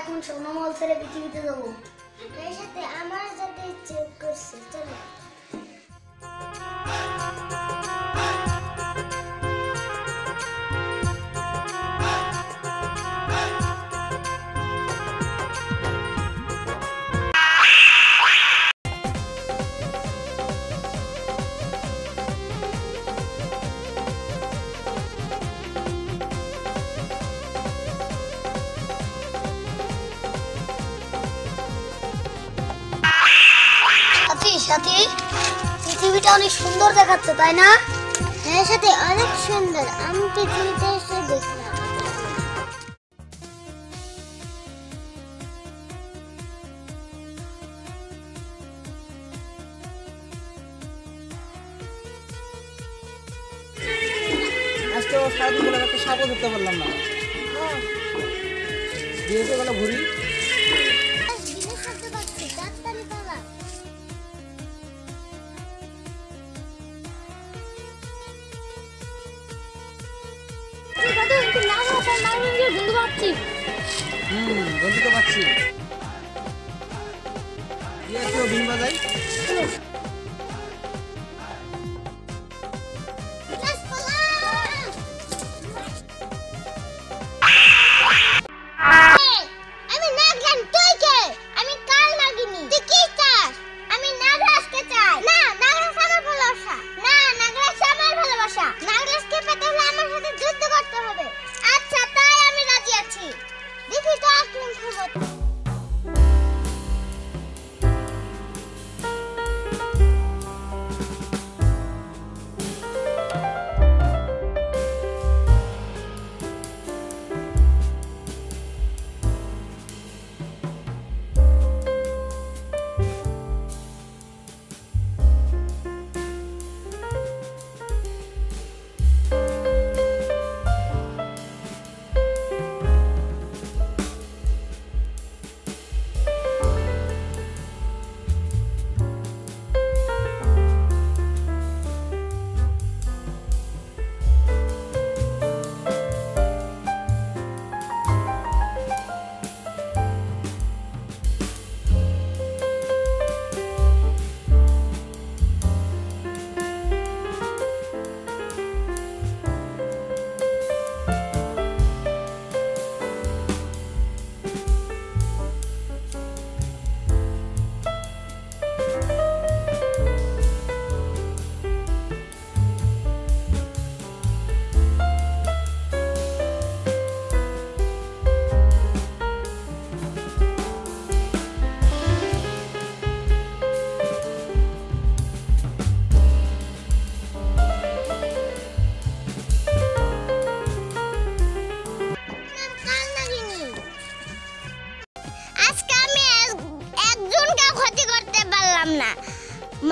এখন সোনামহল ছেড়ে পৃথিবীতে যাবো। এর সাথে আমার যেতে ইচ্ছে করছে, চলো। সাথী, পৃথিবীটা অনেক সুন্দর দেখাচ্ছে, তাই না? হ্যাঁ সাথে, অনেক সুন্দর। আমি পৃথিবীতে এসে দেখলাম। আজকে সারাদিন বেলা একটা সাপও ধরতে পারলাম না। দিয়েছে বেলা ঘুরি। বলতে তো পারছি। বিন বাজাই।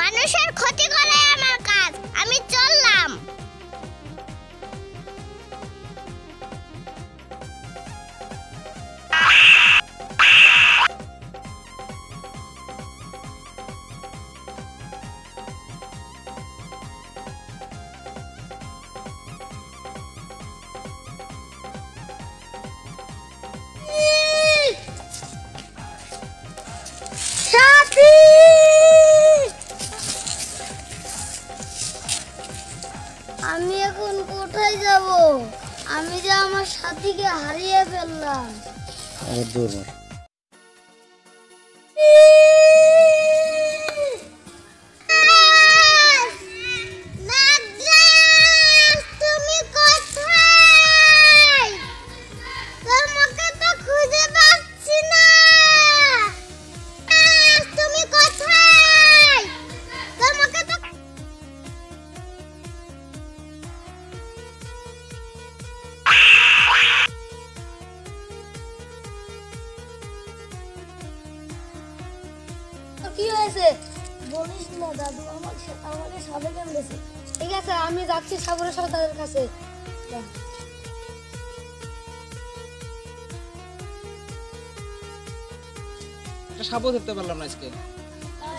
মানুষের ক্ষতি করাই আমার কাজ। আমি চললাম। আমি এখন কোথায় যাব? আমি যে আমার সাথীকে হারিয়ে ফেললাম। দূর কি হয়েছে বলিস না দাদু, আমাকে সাপে কামড়েছে। ঠিক আছে, আমি যাচ্ছি সাগরের সর্দারের কাছে। সাপও ধরতে পারলাম না আজকে।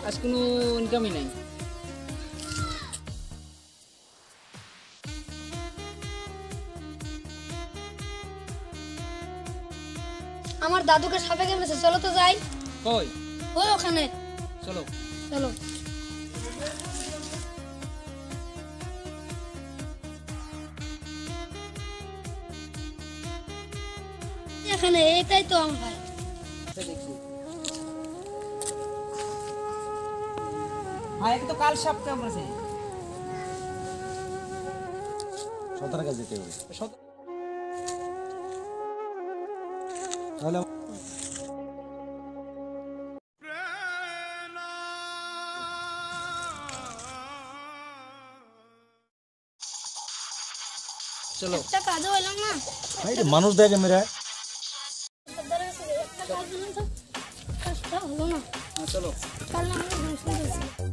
আজ কোনো ইনকামই নাই। আমার দাদুকে সাপে কামড়েছে, চলো তো যাই। কই? ওই ওখানে, চলো। চলো। এখানে, এটাই তো আমার ভাই। আচ্ছা, দেখি। ভাই একে তো কাল সাপ কামড়েছে। সতেরো কেজি কেউ সত- তাহলে চলো। একটা কাজও হইলাম না। ভাই রে, মানুষ দেখে মেরে একটা কাজ হলো না। হ্যাঁ, চলো। কাল না আমি